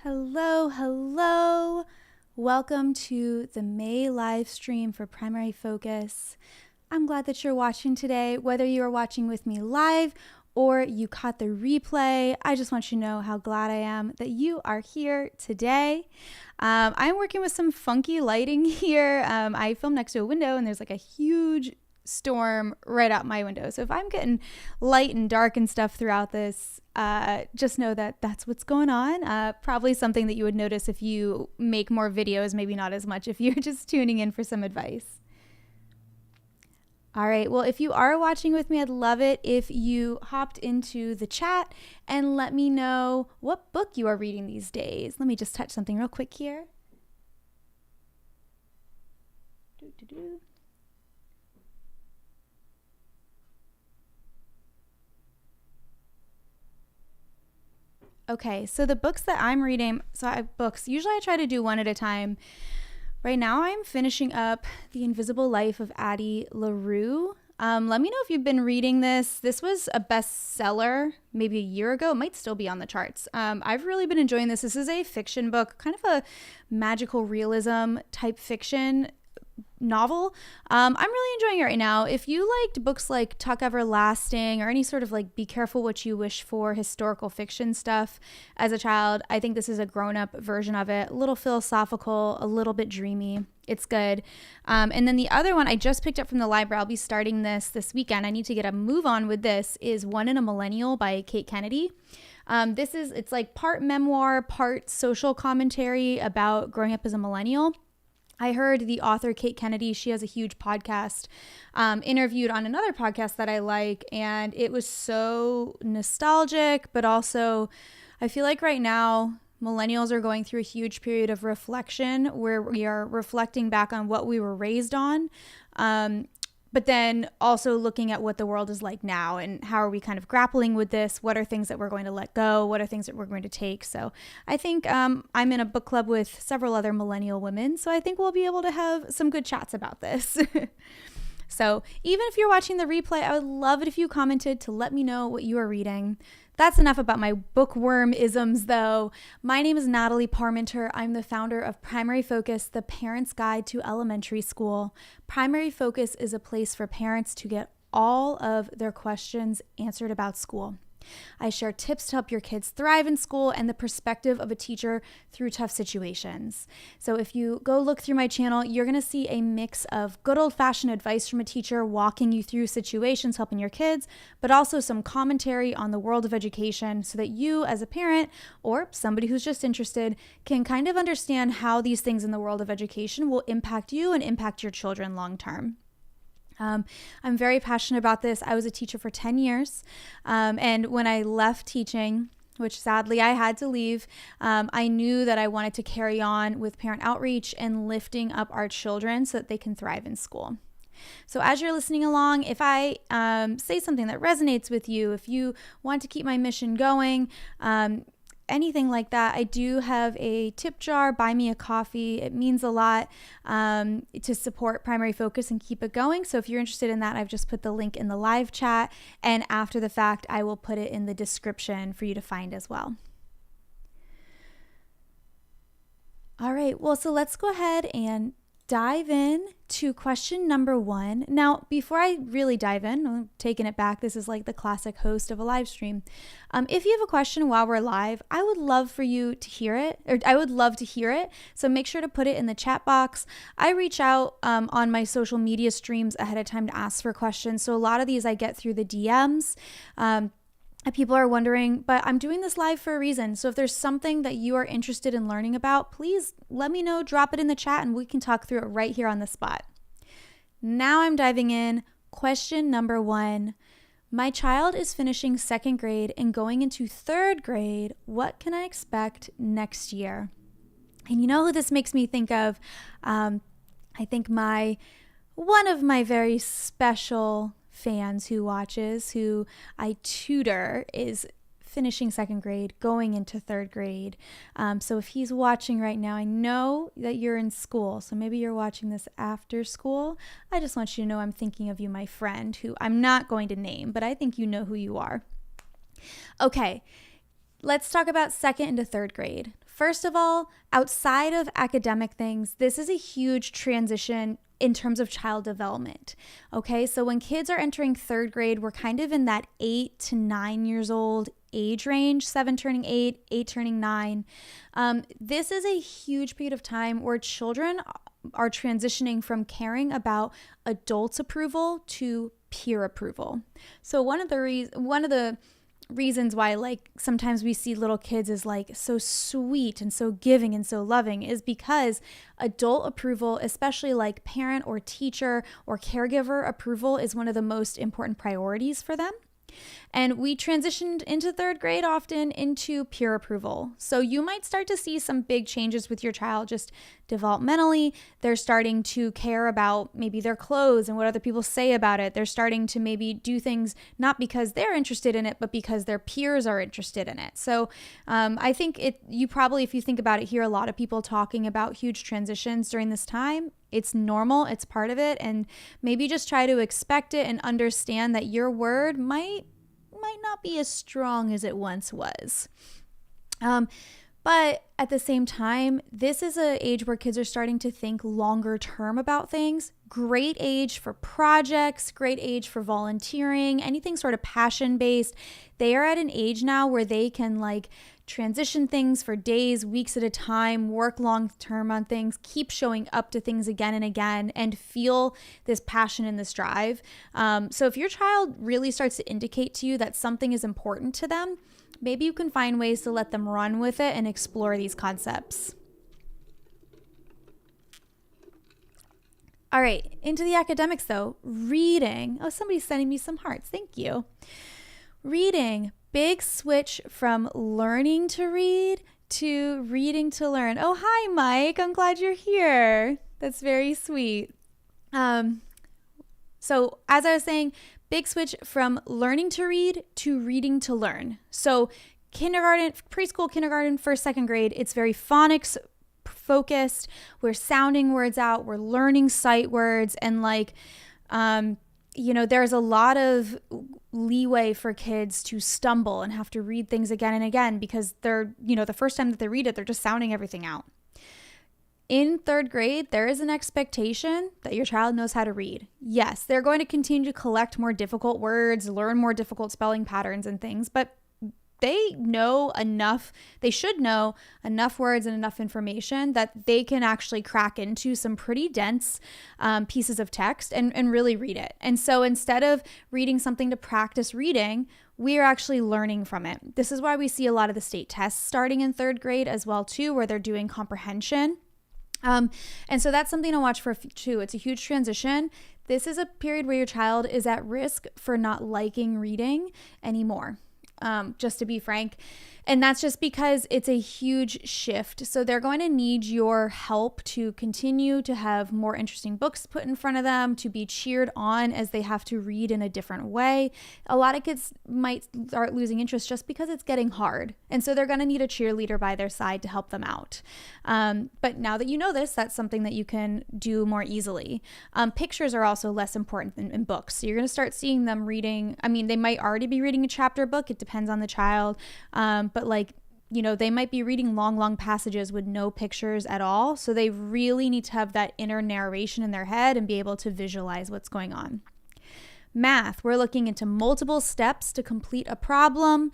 Hello, hello. Welcome to the May live stream for Primary Focus. I'm glad that you're watching today, whether you are watching with me live or you caught the replay. I just want you to know how glad I am that you are here today. I'm working with some funky lighting here. I film next to a window and there's like a huge storm right out my window. So if I'm getting light and dark and stuff throughout this, just know that that's what's going on. Probably something that you would notice if you make more videos, maybe not as much if you're just tuning in for some advice. All right, well, if you are watching with me, I'd love it if you hopped into the chat and let me know what book you are reading these days. Let me just touch something real quick here. Okay, so the books that I'm reading, usually I try to do one at a time. Right now I'm finishing up The Invisible Life of Addie LaRue. Let me know if you've been reading this. This was a bestseller maybe a year ago. It might still be on the charts. I've really been enjoying this. This is a fiction book, kind of a magical realism type fiction novel. I'm really enjoying it right now. If you liked books like Tuck Everlasting or any sort of like Be Careful What You Wish For historical fiction stuff as a child, I think this is a grown-up version of it. A little philosophical, a little bit dreamy. It's good. And then the other one I just picked up from the library, I'll be starting this weekend. I need to get a move on with this, is One in a Millennial by Kate Kennedy. It's like part memoir, part social commentary about growing up as a millennial. I heard the author, Kate Kennedy, she has a huge podcast, interviewed on another podcast that I like, and it was so nostalgic, but also I feel like right now millennials are going through a huge period of reflection where we are reflecting back on what we were raised on, but then also looking at what the world is like now and how are we kind of grappling with this? What are things that we're going to let go? What are things that we're going to take? So I think I'm in a book club with several other millennial women. So I think we'll be able to have some good chats about this. So even if you're watching the replay, I would love it if you commented to let me know what you are reading. That's enough about my bookworm isms, though. My name is Natalie Parmenter. I'm the founder of Primary Focus, the parent's guide to elementary school. Primary Focus is a place for parents to get all of their questions answered about school. I share tips to help your kids thrive in school and the perspective of a teacher through tough situations. So if you go look through my channel, you're going to see a mix of good old-fashioned advice from a teacher walking you through situations, helping your kids, but also some commentary on the world of education so that you as a parent or somebody who's just interested can kind of understand how these things in the world of education will impact you and impact your children long term. I'm very passionate about this. I was a teacher for 10 years. And when I left teaching, which sadly I had to leave, I knew that I wanted to carry on with parent outreach and lifting up our children so that they can thrive in school. So as you're listening along, if I say something that resonates with you, if you want to keep my mission going, anything like that, I do have a tip jar, buy me a coffee. It means a lot to support Primary Focus and keep it going. So if you're interested in that, I've just put the link in the live chat. And after the fact, I will put it in the description for you to find as well. All right, well, so let's go ahead and dive in to question number 1. Now, before I really dive in, I'm taking it back. This is like the classic host of a live stream. If you have a question while we're live, I would love for you to hear it, or I would love to hear it. So make sure to put it in the chat box. I reach out on my social media streams ahead of time to ask for questions. So a lot of these I get through the DMs. People are wondering, but I'm doing this live for a reason. So if there's something that you are interested in learning about, please let me know, drop it in the chat, and we can talk through it right here on the spot. Now I'm diving in. Question number 1. My child is finishing 2nd grade and going into 3rd grade. What can I expect next year? And you know who this makes me think of? I think one of my very special fans who watches, who I tutor, is finishing 2nd grade, going into 3rd grade. So if he's watching right now, I know that you're in school. So maybe you're watching this after school. I just want you to know I'm thinking of you, my friend, who I'm not going to name, but I think you know who you are. Okay, let's talk about 2nd into 3rd grade. First of all, outside of academic things, this is a huge transition in terms of child development. Okay, so when kids are entering third grade, we're kind of in that 8 to 9 years old age range, 7 turning 8, 8 turning 9. This is a huge period of time where children are transitioning from caring about adults' approval to peer approval. So one of the reasons why like sometimes we see little kids as like so sweet and so giving and so loving is because adult approval, especially like parent or teacher or caregiver approval, is one of the most important priorities for them. And we transitioned into third grade often into peer approval. So you might start to see some big changes with your child just developmentally. They're starting to care about maybe their clothes and what other people say about it. They're starting to maybe do things not because they're interested in it, but because their peers are interested in it. So I think you probably, if you think about it, hear a lot of people talking about huge transitions during this time. It's normal, it's part of it, and maybe just try to expect it and understand that your word might not be as strong as it once was. But at the same time, this is an age where kids are starting to think longer term about things. Great age for projects, great age for volunteering, anything sort of passion based. They are at an age now where they can like transition things for days, weeks at a time, work long term on things, keep showing up to things again and again, and feel this passion and this drive. So if your child really starts to indicate to you that something is important to them, maybe you can find ways to let them run with it and explore these concepts. All right, into the academics though. Reading. Oh, somebody's sending me some hearts. Thank you. Reading. Big switch from learning to read to reading to learn. Oh, hi, Mike. I'm glad you're here. That's very sweet. So as I was saying, big switch from learning to read to reading to learn. So kindergarten, preschool, kindergarten, first, second grade, it's very phonics focused. We're sounding words out. We're learning sight words. And there's a lot of leeway for kids to stumble and have to read things again and again because they're, the first time that they read it, they're just sounding everything out. In third grade, there is an expectation that your child knows how to read. Yes, they're going to continue to collect more difficult words, learn more difficult spelling patterns and things, but they know enough, they should know enough words and enough information that they can actually crack into some pretty dense pieces of text and really read it. And so instead of reading something to practice reading, we are actually learning from it. This is why we see a lot of the state tests starting in third grade as well too, where they're doing comprehension. And so that's something to watch for too. It's a huge transition. This is a period where your child is at risk for not liking reading anymore. Just to be frank. And that's just because it's a huge shift. So they're going to need your help to continue to have more interesting books put in front of them, to be cheered on as they have to read in a different way. A lot of kids might start losing interest just because it's getting hard. And so they're going to need a cheerleader by their side to help them out. But now that you know this, that's something that you can do more easily. Pictures are also less important than in books. So you're going to start seeing them reading. I mean, they might already be reading a chapter book. It depends on the child. But they might be reading long passages with no pictures at all. So they really need to have that inner narration in their head and be able to visualize what's going on. Math, we're looking into multiple steps to complete a problem.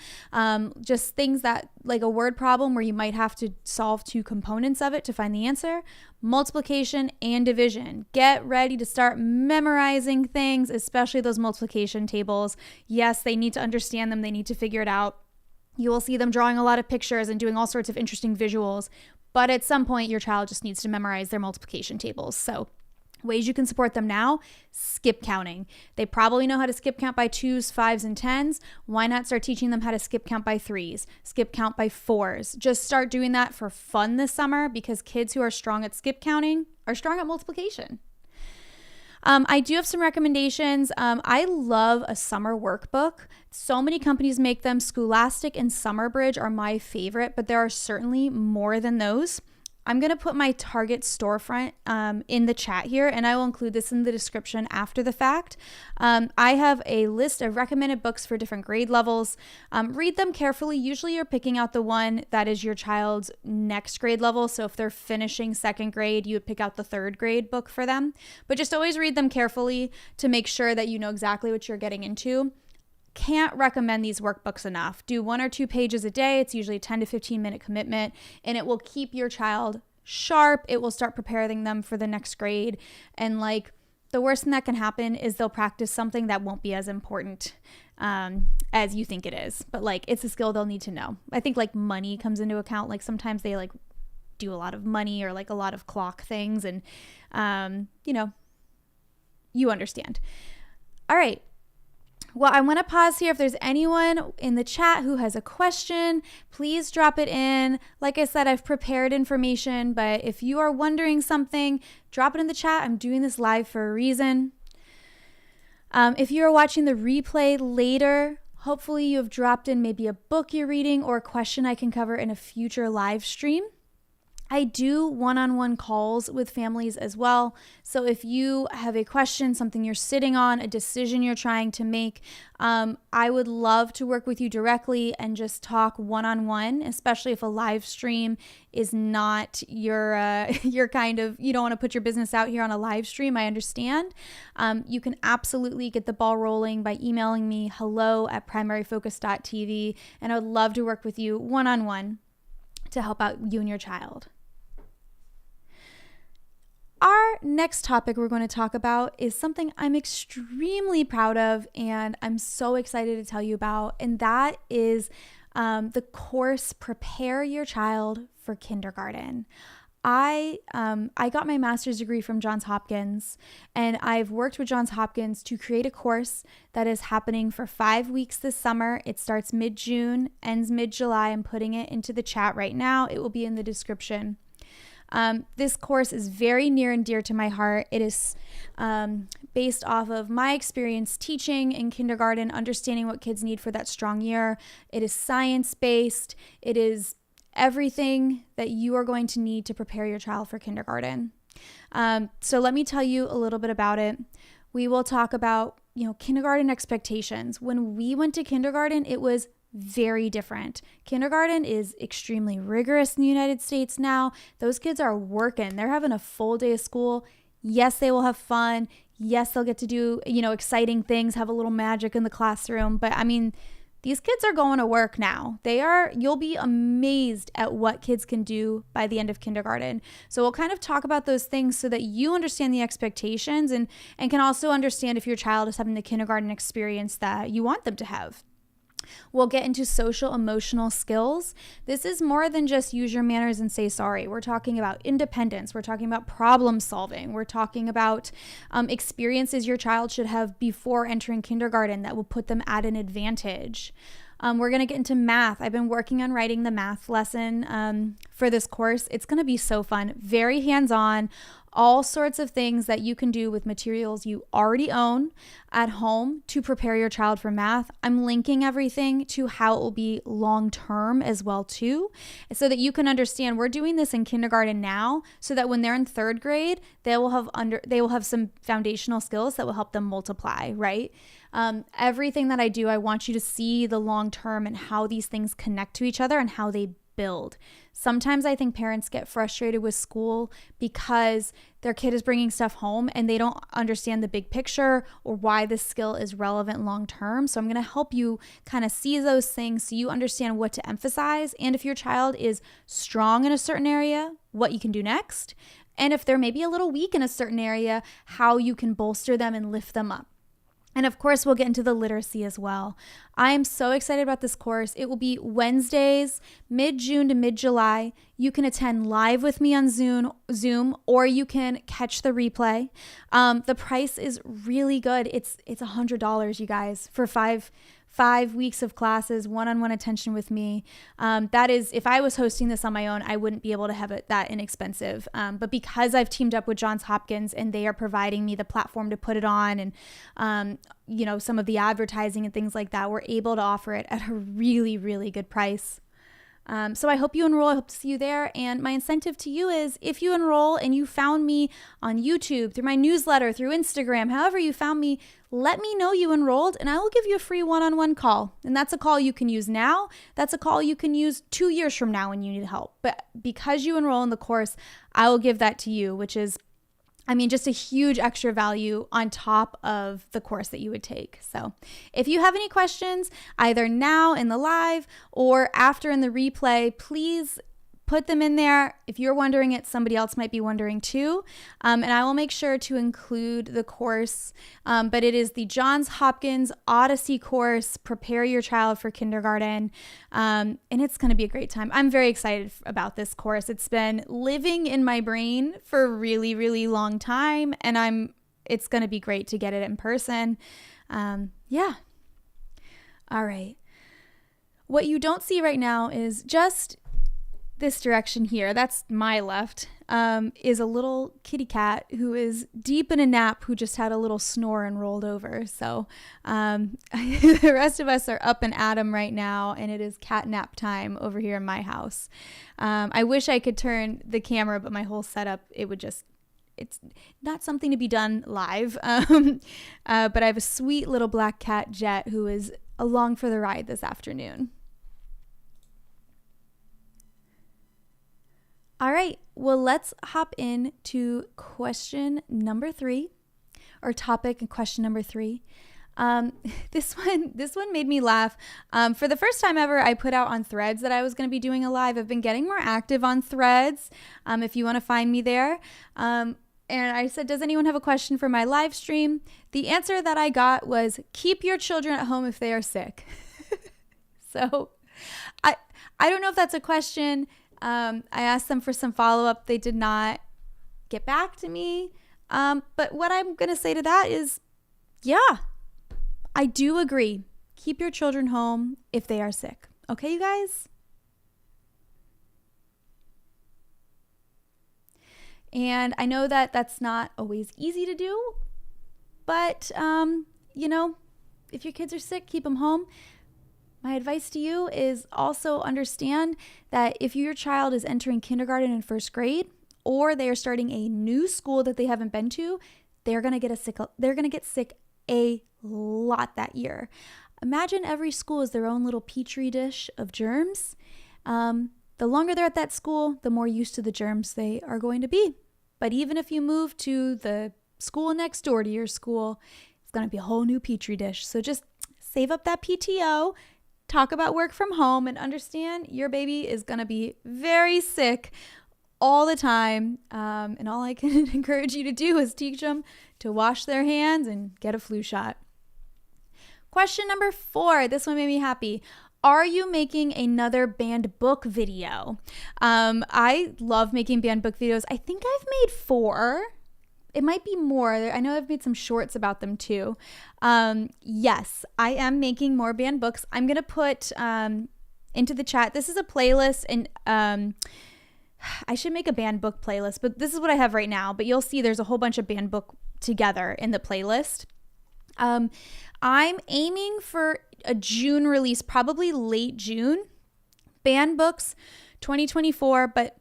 Just things that, like a word problem where you might have to solve 2 components of it to find the answer. Multiplication and division. Get ready to start memorizing things, especially those multiplication tables. Yes, they need to understand them. They need to figure it out. You will see them drawing a lot of pictures and doing all sorts of interesting visuals. But at some point, your child just needs to memorize their multiplication tables. So ways you can support them now, skip counting. They probably know how to skip count by 2s, 5s, and 10s. Why not start teaching them how to skip count by 3s, skip count by 4s? Just start doing that for fun this summer because kids who are strong at skip counting are strong at multiplication. I do have some recommendations. I love a summer workbook. So many companies make them. Scholastic and Summerbridge are my favorite, but there are certainly more than those. I'm going to put my Target storefront in the chat here, and I will include this in the description after the fact. I have a list of recommended books for different grade levels. Read them carefully. Usually you're picking out the one that is your child's next grade level. So if they're finishing second grade, you would pick out the third grade book for them. But just always read them carefully to make sure that you know exactly what you're getting into. Can't recommend these workbooks enough. Do 1 or 2 pages a day. It's usually a 10 to 15 minute commitment, and it will keep your child sharp. It will start preparing them for the next grade. And like, the worst thing that can happen is they'll practice something that won't be as important as you think it is. But like, it's a skill they'll need to know. I think like money comes into account. Like sometimes they like do a lot of money or like a lot of clock things, and you understand. All right. Well, I want to pause here. If there's anyone in the chat who has a question, please drop it in. Like I said, I've prepared information, but if you are wondering something, drop it in the chat. I'm doing this live for a reason. If you are watching the replay later, hopefully you have dropped in maybe a book you're reading or a question I can cover in a future live stream. I do one-on-one calls with families as well. So if you have a question, something you're sitting on, a decision you're trying to make, I would love to work with you directly and just talk one-on-one, especially if a live stream is not your kind of, you don't want to put your business out here on a live stream. I understand. You can absolutely get the ball rolling by emailing me hello@primaryfocus.tv, and I would love to work with you one-on-one to help out you and your child. Our next topic we're going to talk about is something I'm extremely proud of and I'm so excited to tell you about, and that is the course Prepare Your Child for Kindergarten. I got my master's degree from Johns Hopkins, and I've worked with Johns Hopkins to create a course that is happening for 5 weeks this summer. It starts mid-June, ends mid-July. I'm putting it into the chat right now. It will be in the description. This course is very near and dear to my heart. It is based off of my experience teaching in kindergarten, understanding what kids need for that strong year. It is science-based. It is everything that you are going to need to prepare your child for kindergarten. So let me tell you a little bit about it. We will talk about, kindergarten expectations. When we went to kindergarten, it was very different. Kindergarten is extremely rigorous in the United States now. Those kids are working. They're having a full day of school. Yes, they will have fun. Yes, they'll get to do, exciting things, have a little magic in the classroom. But I mean, these kids are going to work now. You'll be amazed at what kids can do by the end of kindergarten. So we'll kind of talk about those things so that you understand the expectations and can also understand if your child is having the kindergarten experience that you want them to have. We'll get into social emotional skills. This is more than just use your manners and say sorry. We're talking about independence. We're talking about problem solving. We're talking about experiences your child should have before entering kindergarten that will put them at an advantage. We're going to get into math. I've been working on writing the math lesson for this course. It's going to be so fun, very hands-on, all sorts of things that you can do with materials you already own at home to prepare your child for math. I'm linking everything to how it will be long-term as well too, so that you can understand we're doing this in kindergarten now so that when they're in third grade, they will have some foundational skills that will help them multiply, right? Everything that I do, I want you to see the long-term and how these things connect to each other and how they build. Sometimes I think parents get frustrated with school because their kid is bringing stuff home and they don't understand the big picture or why this skill is relevant long term. So I'm going to help you kind of see those things so you understand what to emphasize, and if your child is strong in a certain area, what you can do next, and if they're maybe a little weak in a certain area, how you can bolster them and lift them up. And of course, we'll get into the literacy as well. I am so excited about this course. It will be Wednesdays, mid-June to mid-July. You can attend live with me on Zoom, or you can catch the replay. The price is really good. It's $100, you guys, for five weeks of classes, one-on-one attention with me. That is, if I was hosting this on my own, I wouldn't be able to have it that inexpensive. But because I've teamed up with Johns Hopkins and they are providing me the platform to put it on and, some of the advertising and things like that, we're able to offer it at a really, really good price. So I hope you enroll. I hope to see you there. And my incentive to you is if you enroll and you found me on YouTube, through my newsletter, through Instagram, however you found me, let me know you enrolled and I will give you a free one-on-one call. And that's a call you can use now. That's a call you can use 2 years from now when you need help. But because you enroll in the course, I will give that to you, which is, just a huge extra value on top of the course that you would take. So if you have any questions, either now in the live or after in the replay, please put them in there. If you're wondering it, somebody else might be wondering too. And I will make sure to include the course, but it is the Johns Hopkins Odyssey course, Prepare Your Child for Kindergarten. And it's going to be a great time. I'm very excited about this course. It's been living in my brain for a really, really long time. And it's going to be great to get it in person. Yeah. All right. What you don't see right now is just this direction here, that's my left, is a little kitty cat who is deep in a nap, who just had a little snore and rolled over. So the rest of us are up and at 'em right now, and it is cat nap time over here in my house. I wish I could turn the camera, but my whole setup, it's not something to be done live. But I have a sweet little black cat, Jet, who is along for the ride this afternoon. All right, well, let's hop into question number 3, or topic and question number 3. This one made me laugh. For the first time ever, I put out on Threads that I was going to be doing a live. I've been getting more active on Threads, if you want to find me there. And I said, does anyone have a question for my live stream? The answer that I got was, keep your children at home if they are sick. So I don't know if that's a question. I asked them for some follow-up. They did not get back to me. But what I'm going to say to that is, yeah, I do agree. Keep your children home if they are sick. Okay, you guys? And I know that that's not always easy to do, but, if your kids are sick, keep them home. My advice to you is also understand that if your child is entering kindergarten and first grade, or they are starting a new school that they haven't been to, they're going to get sick a lot that year. Imagine every school is their own little petri dish of germs. The longer they're at that school, the more used to the germs they are going to be. But even if you move to the school next door to your school, it's going to be a whole new petri dish. So just save up that PTO. Talk about work from home, and understand your baby is going to be very sick all the time. And all I can encourage you to do is teach them to wash their hands and get a flu shot. Question number 4. This one made me happy. Are you making another banned book video? I love making banned book videos. I think I've made 4. It might be more. I know I've made some shorts about them too. Yes, I am making more banned books. I'm going to put into the chat. This is a playlist, and I should make a banned book playlist, but this is what I have right now. But you'll see there's a whole bunch of banned book together in the playlist. I'm aiming for a June release, probably late June. Banned books 2024, but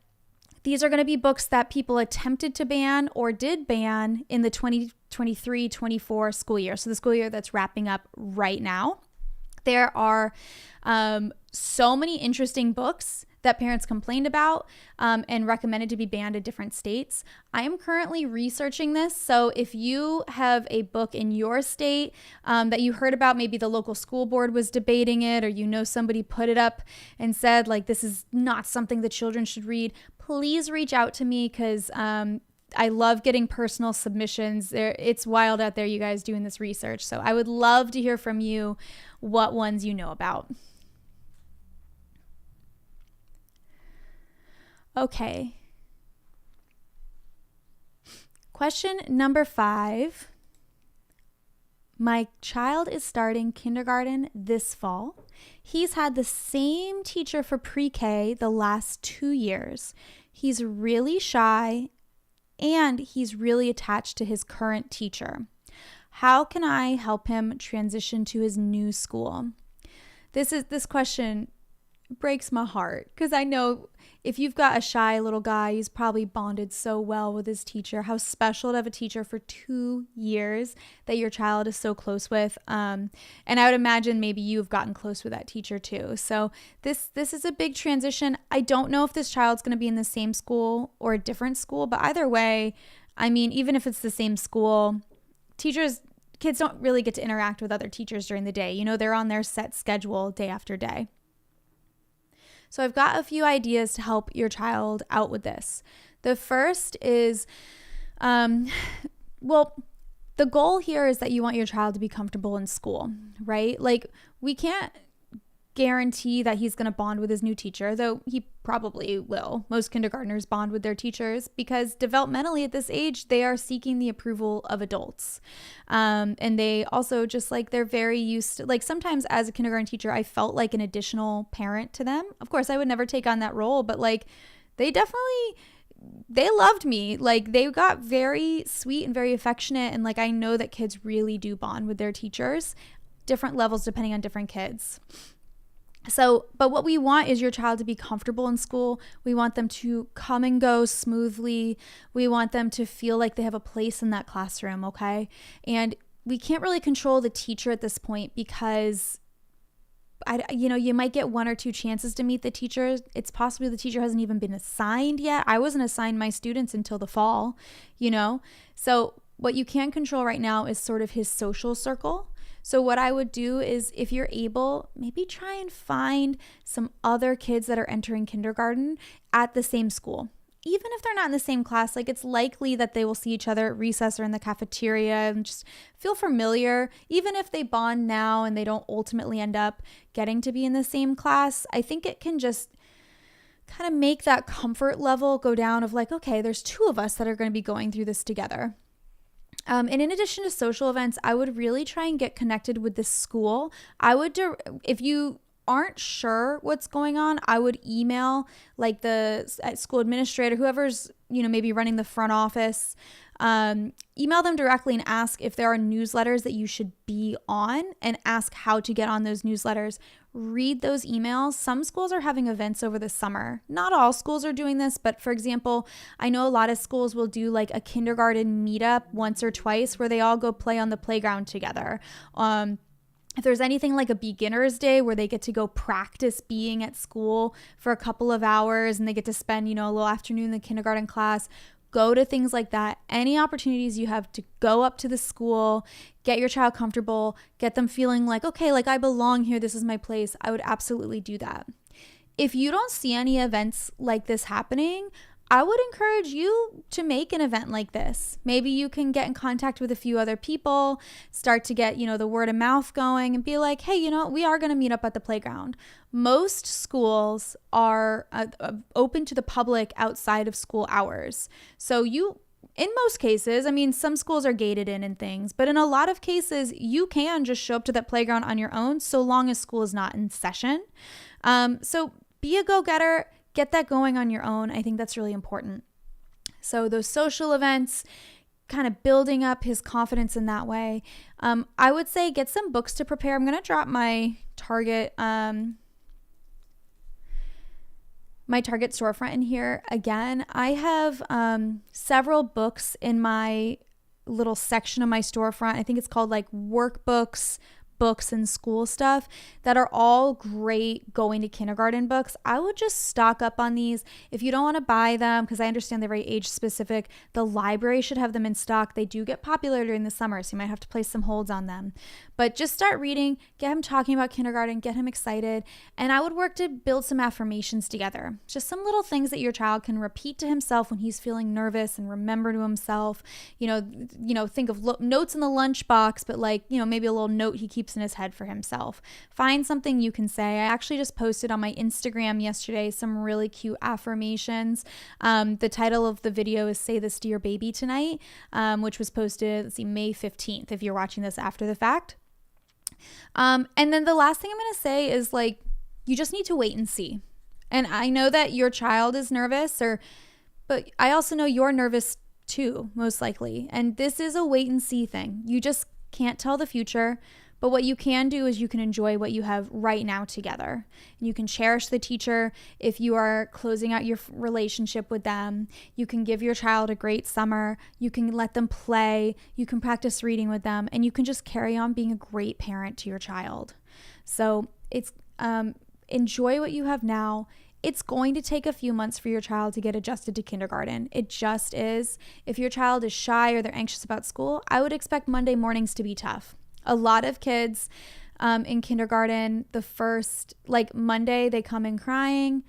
these are going to be books that people attempted to ban or did ban in the 2023-24 school year. So the school year that's wrapping up right now. There are so many interesting books that parents complained about and recommended to be banned in different states. I am currently researching this. So if you have a book in your state that you heard about, maybe the local school board was debating it, or somebody put it up and said, like, this is not something that children should read, please reach out to me, because I love getting personal submissions. It's wild out there, you guys doing this research. So I would love to hear from you what ones you know about. Okay. Question number 5. My child is starting kindergarten this fall. He's had the same teacher for pre-K the last 2 years. He's really shy and he's really attached to his current teacher. How can I help him transition to his new school? This question breaks my heart, because I know if you've got a shy little guy, he's probably bonded so well with his teacher. How special to have a teacher for 2 years that your child is so close with. And I would imagine maybe you've gotten close with that teacher too. So this is a big transition. I don't know if this child's going to be in the same school or a different school, but either way, I mean, even if it's the same school, kids don't really get to interact with other teachers during the day. They're on their set schedule day after day. So I've got a few ideas to help your child out with this. The first is, the goal here is that you want your child to be comfortable in school, right? Like, we can't guarantee that he's going to bond with his new teacher, though he probably will. Most kindergartners bond with their teachers because developmentally at this age, they are seeking the approval of adults. And they also they're very used to, like, sometimes as a kindergarten teacher, I felt like an additional parent to them. Of course, I would never take on that role, but like, they loved me. Like, they got very sweet and very affectionate. And like, I know that kids really do bond with their teachers, different levels depending on different kids. So, but what we want is your child to be comfortable in school. We want them to come and go smoothly. We want them to feel like they have a place in that classroom, okay? And we can't really control the teacher at this point because, you might get 1 or 2 chances to meet the teacher. It's possible the teacher hasn't even been assigned yet. I wasn't assigned my students until the fall, So what you can control right now is sort of his social circle. So what I would do is, if you're able, maybe try and find some other kids that are entering kindergarten at the same school. Even if they're not in the same class, like, it's likely that they will see each other at recess or in the cafeteria and just feel familiar. Even if they bond now and they don't ultimately end up getting to be in the same class, I think it can just kind of make that comfort level go down of like, okay, there's 2 of us that are going to be going through this together. And in addition to social events, I would really try and get connected with the school. If you aren't sure what's going on, I would email like the school administrator, whoever's, maybe running the front office, email them directly and ask if there are newsletters that you should be on and ask how to get on those newsletters. Read those emails. Some schools are having events over the summer. Not all schools are doing this, but for example, I know a lot of schools will do like a kindergarten meetup once or twice where they all go play on the playground together. If there's anything like a beginner's day where they get to go practice being at school for a couple of hours and they get to spend, a little afternoon in the kindergarten class, go to things like that. Any opportunities you have to go up to the school, get your child comfortable, get them feeling like, okay, like I belong here, this is my place, I would absolutely do that. If you don't see any events like this happening, I would encourage you to make an event like this. Maybe you can get in contact with a few other people, start to get, the word of mouth going and be like, hey, we are going to meet up at the playground. Most schools are open to the public outside of school hours. So in most cases, some schools are gated in and things, but in a lot of cases, you can just show up to that playground on your own so long as school is not in session. So be a go-getter. Get that going on your own. I think that's really important. So those social events, kind of building up his confidence in that way. I would say get some books to prepare. I'm going to drop my Target storefront in here again. I have several books in my little section of my storefront. I think it's called like workbooks, books, and school stuff that are all great going to kindergarten books. I would just stock up on these. If you don't want to buy them, because I understand they're very age specific, the library should have them in stock. They do get popular during the summer, so you might have to place some holds on them. But just start reading, get him talking about kindergarten, get him excited, and I would work to build some affirmations together. Just some little things that your child can repeat to himself when he's feeling nervous and remember to himself. Think of notes in the lunchbox, but maybe a little note he keeps in his head for himself. Find something you can say. I actually just posted on my Instagram yesterday some really cute affirmations. The title of the video is Say This to Your Baby Tonight, which was posted, May 15th, if you're watching this after the fact. And then the last thing I'm going to say is you just need to wait and see. And I know that your child is nervous, but I also know you're nervous too, most likely. And this is a wait and see thing. You just can't tell the future, But what you can do is you can enjoy what you have right now together. And you can cherish the teacher if you are closing out your relationship with them. You can give your child a great summer. You can let them play. You can practice reading with them. And you can just carry on being a great parent to your child. So it's enjoy what you have now. It's going to take a few months for your child to get adjusted to kindergarten. It just is. If your child is shy or they're anxious about school, I would expect Monday mornings to be tough. A lot of kids in kindergarten, the first, like Monday, they come in crying.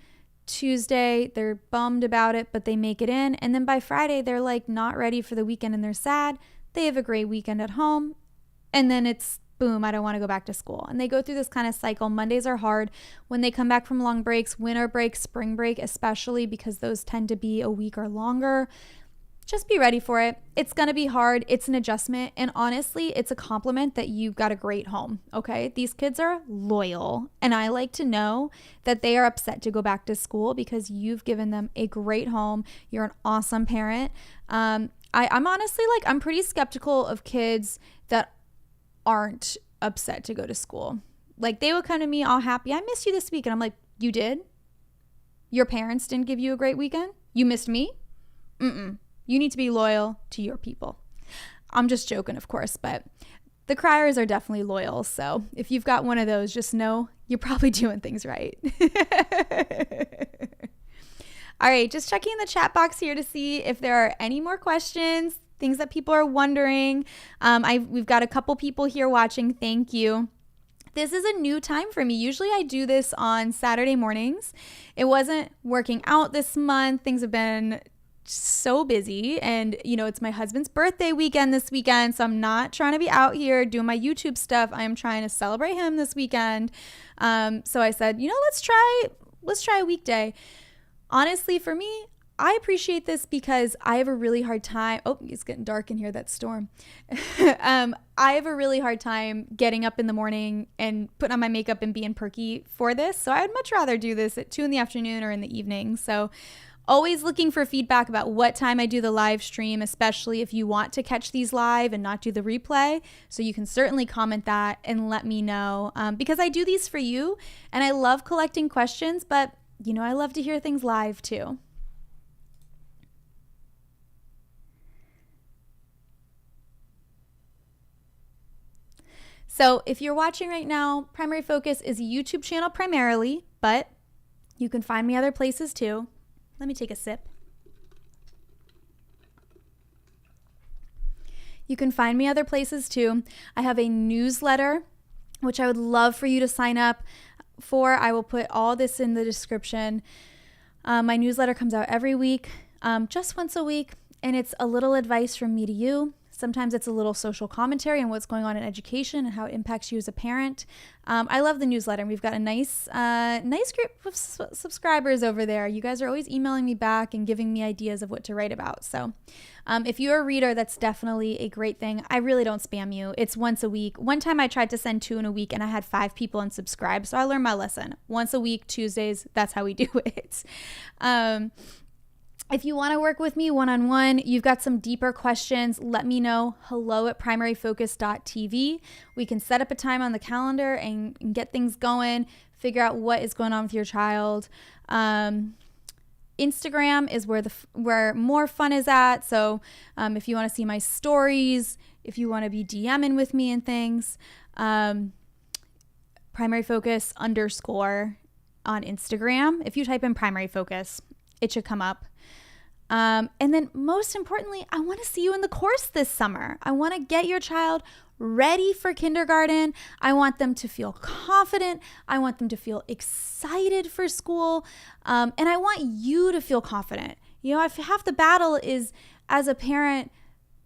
Tuesday, they're bummed about it, but they make it in. And then by Friday, they're like not ready for the weekend and they're sad. They have a great weekend at home. And then it's boom, I don't want to go back to school. And they go through this kind of cycle. Mondays are hard. When they come back from long breaks, winter break, spring break, especially because those tend to be a week or longer, just be ready for it. It's going to be hard. It's an adjustment. And honestly, it's a compliment that you've got a great home. Okay. These kids are loyal. And I like to know that they are upset to go back to school because you've given them a great home. You're an awesome parent. I'm honestly I'm pretty skeptical of kids that aren't upset to go to school. Like they would come to me all happy. I missed you this week. And I'm like, you did? Your parents didn't give you a great weekend? You missed me? You need to be loyal to your people. I'm just joking, of course, but the criers are definitely loyal. So if you've got one of those, just know you're probably doing things right. All right, just checking the chat box here to see if there are any more questions, things that people are wondering. We've got a couple people here watching. Thank you. This is a new time for me. Usually I do this on Saturday mornings. It wasn't working out this month. Things have been so busy, and it's my husband's birthday weekend this weekend, so I'm not trying to be out here doing my YouTube stuff. I am trying to celebrate him this weekend. So I said, let's try a weekday. Honestly, for me, I appreciate this because I have a really hard time. Oh, it's getting dark in here, that storm. I have a really hard time getting up in the morning and putting on my makeup and being perky for this. So I would much rather do this at 2 p.m. or in the evening. So always looking for feedback about what time I do the live stream, especially if you want to catch these live and not do the replay. So you can certainly comment that and let me know, because I do these for you and I love collecting questions, but I love to hear things live too. So if you're watching right now, Primary Focus is a YouTube channel primarily, but you can find me other places too. Let me take a sip. You can find me other places too. I have a newsletter, which I would love for you to sign up for. I will put all this in the description. My newsletter comes out every week, just once a week, and it's a little advice from me to you. Sometimes it's a little social commentary on what's going on in education and how it impacts you as a parent. I love the newsletter. We've got a nice group of subscribers over there. You guys are always emailing me back and giving me ideas of what to write about. So if you're a reader, that's definitely a great thing. I really don't spam you. It's once a week. One time I tried to send 2 in a week and I had 5 people unsubscribe. So I learned my lesson. Once a week, Tuesdays, that's how we do it. If you want to work with me one-on-one, you've got some deeper questions, let me know. hello@primaryfocus.tv. We can set up a time on the calendar and get things going, figure out what is going on with your child. Instagram is where more fun is at. So if you want to see my stories, if you want to be DMing with me and things, primaryfocus_ on Instagram. If you type in Primary Focus, it should come up. And then most importantly, I want to see you in the course this summer. I want to get your child ready for kindergarten. I want them to feel confident. I want them to feel excited for school. And I want you to feel confident. If half the battle is as a parent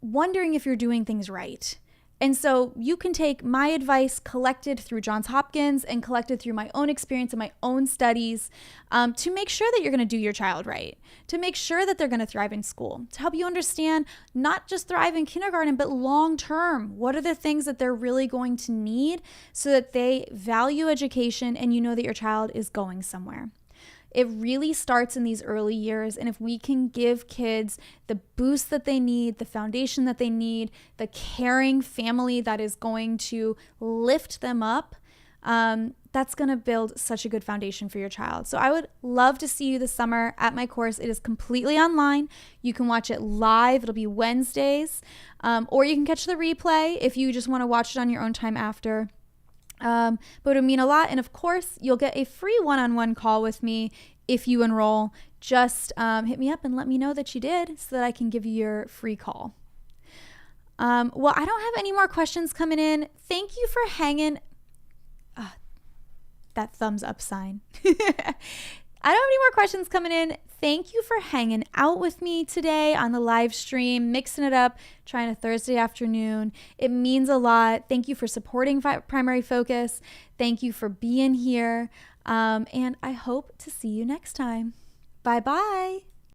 wondering if you're doing things right. And so you can take my advice collected through Johns Hopkins and collected through my own experience and my own studies to make sure that you're going to do your child right, to make sure that they're going to thrive in school, to help you understand not just thrive in kindergarten, but long term. What are the things that they're really going to need so that they value education and you know that your child is going somewhere? It really starts in these early years. And if we can give kids the boost that they need, the foundation that they need, the caring family that is going to lift them up, that's going to build such a good foundation for your child. So I would love to see you this summer at my course. It is completely online. You can watch it live. It'll be Wednesdays, or you can catch the replay if you just want to watch it on your own time after. But it would mean a lot. And of course, you'll get a free one-on-one call with me if you enroll. Just hit me up and let me know that you did so that I can give you your free call. Well, I don't have any more questions coming in. Thank you for hanging. That thumbs up sign. I don't have any more questions coming in. Thank you for hanging out with me today on the live stream, mixing it up, trying a Thursday afternoon. It means a lot. Thank you for supporting Primary Focus. Thank you for being here. And I hope to see you next time. Bye-bye.